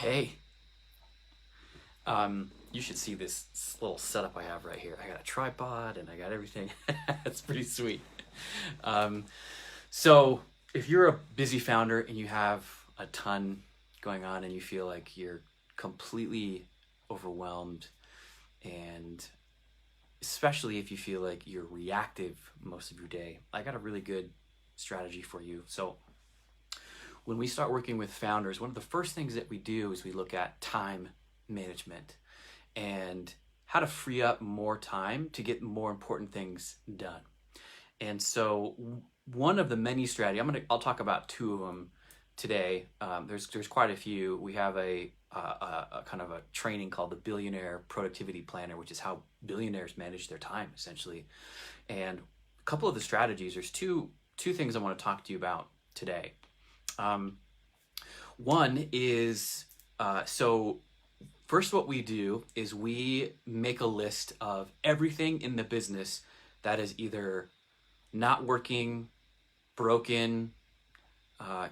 Hey, you should see this little setup I have right here. I got a tripod and I got everything. It's pretty sweet. Um, so if you're a busy founder and you have a ton going on and you feel like you're completely overwhelmed, and especially if you feel like you're reactive most of your day, I got a really good strategy for you. So when we start working with founders, one of the first things that we do is we look at time management and how to free up more time to get more important things done. And so one of the many strategies, I'll talk about two of them today. There's quite a few. We have a kind of a training called the Billionaire Productivity Planner, which is how billionaires manage their time essentially. And a couple of the strategies, there's two things I want to talk to you about today. One is, so first what we do is we make a list of everything in the business that is either not working, broken,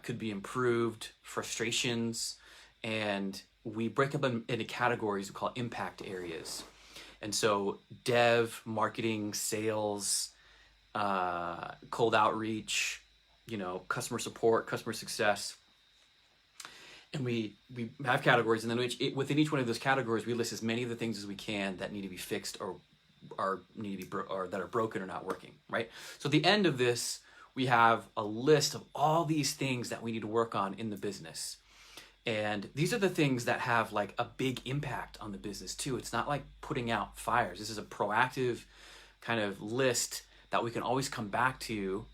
could be improved, frustrations, and we break up into categories we call impact areas. And so dev, marketing, sales, cold outreach, customer support, customer success. And we have categories, and then within each one of those categories, we list as many of the things as we can that need to be fixed or need to be or that are broken or not working, right? So at the end of this, we have a list of all these things that we need to work on in the business. And these are the things that have like a big impact on the business too. It's not like putting out fires. This is a proactive kind of list that we can always come back to,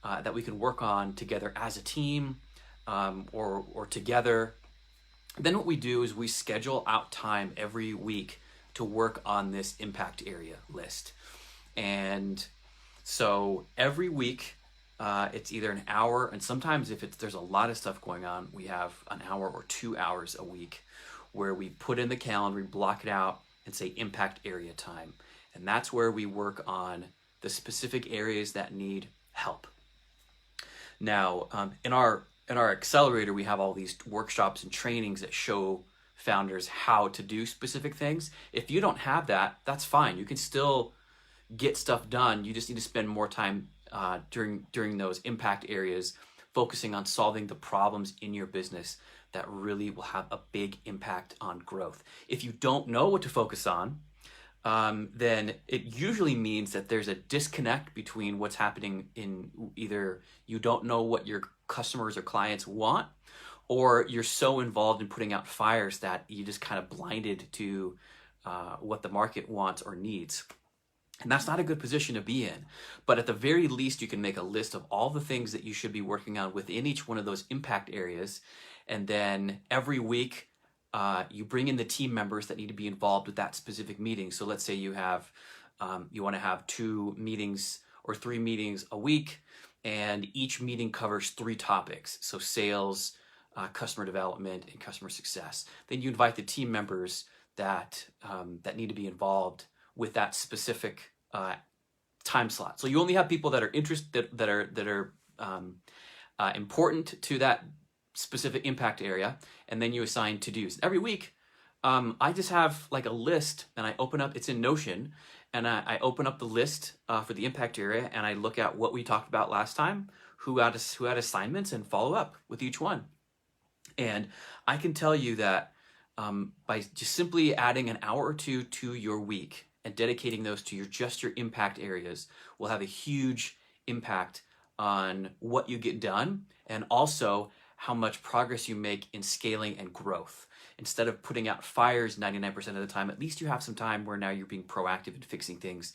that we can work on together as a team, or together. Then what we do is we schedule out time every week to work on this impact area list. And so every week, it's either an hour, and sometimes if there's a lot of stuff going on, we have an hour or 2 hours a week where we put in the calendar, we block it out and say impact area time. And that's where we work on the specific areas that need help. Now, in our accelerator, we have all these workshops and trainings that show founders how to do specific things. If you don't have that, that's fine. You can still get stuff done. You just need to spend more time during those impact areas, focusing on solving the problems in your business that really will have a big impact on growth. If you don't know what to focus on, then it usually means that there's a disconnect between what's happening in either you don't know what your customers or clients want, or you're so involved in putting out fires that you just kind of blinded to what the market wants or needs. And that's not a good position to be in. But at the very least, you can make a list of all the things that you should be working on within each one of those impact areas. And then every week, you bring in the team members that need to be involved with that specific meeting. So let's say you have, you want to have 2 meetings or 3 meetings a week, and each meeting covers 3 topics. So sales, customer development, and customer success. Then you invite the team members that need to be involved with that specific time slot. So you only have people that are interested, that are important to that specific impact area, and then you assign to-dos. Every week, I just have like a list, and I open up, it's in Notion, and I open up the list for the impact area, and I look at what we talked about last time, who had assignments, and follow up with each one. And I can tell you that by just simply adding an hour or two to your week and dedicating those to your impact areas will have a huge impact on what you get done, and also how much progress you make in scaling and growth. Instead of putting out fires 99% of the time, at least you have some time where now you're being proactive in fixing things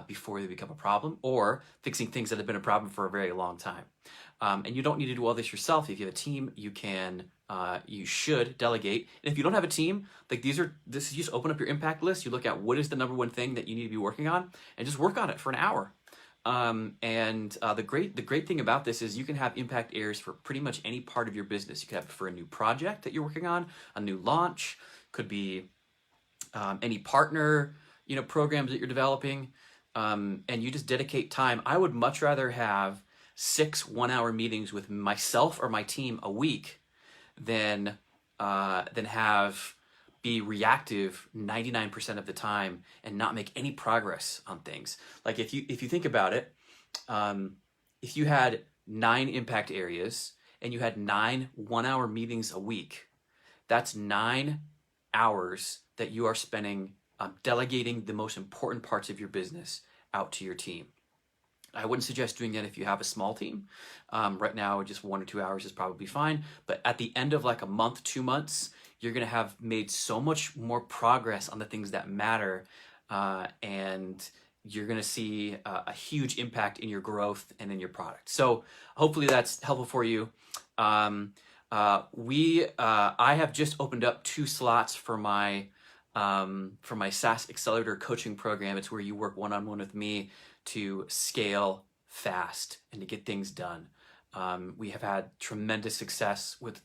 before they become a problem, or fixing things that have been a problem for a very long time. And you don't need to do all this yourself. If you have a team, you should delegate. And if you don't have a team, like you just open up your impact list, you look at what is the number one thing that you need to be working on, and just work on it for an hour. The great thing about this is you can have impact areas for pretty much any part of your business. You could have it for a new project that you're working on, a new launch, could be any partner, programs that you're developing, and you just dedicate time. I would much rather have 6 one-hour meetings with myself or my team a week than than be reactive 99% of the time and not make any progress on things. Like if you think about it, if you had 9 impact areas and you had 9 1-hour meetings a week, that's 9 hours that you are spending delegating the most important parts of your business out to your team. I wouldn't suggest doing that if you have a small team. Right now, just 1 or 2 hours is probably fine. But at the end of like a month, 2 months, you're going to have made so much more progress on the things that matter. And you're going to see a huge impact in your growth and in your product. So hopefully that's helpful for you. I have just opened up 2 slots for my SaaS Accelerator coaching program. It's where you work one-on-one with me to scale fast and to get things done. We have had tremendous success with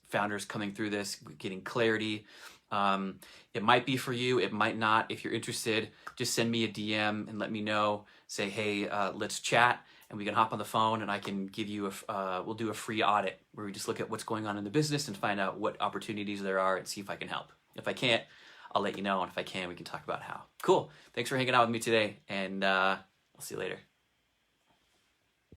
founders coming through this, getting clarity. It might be for you, it might not. If you're interested, just send me a DM and let me know. Say, hey, let's chat, and we can hop on the phone and I can give you we'll do a free audit where we just look at what's going on in the business and find out what opportunities there are and see if I can help. If I can't, I'll let you know, and if I can, we can talk about how. Cool. Thanks for hanging out with me today, and I'll see you later.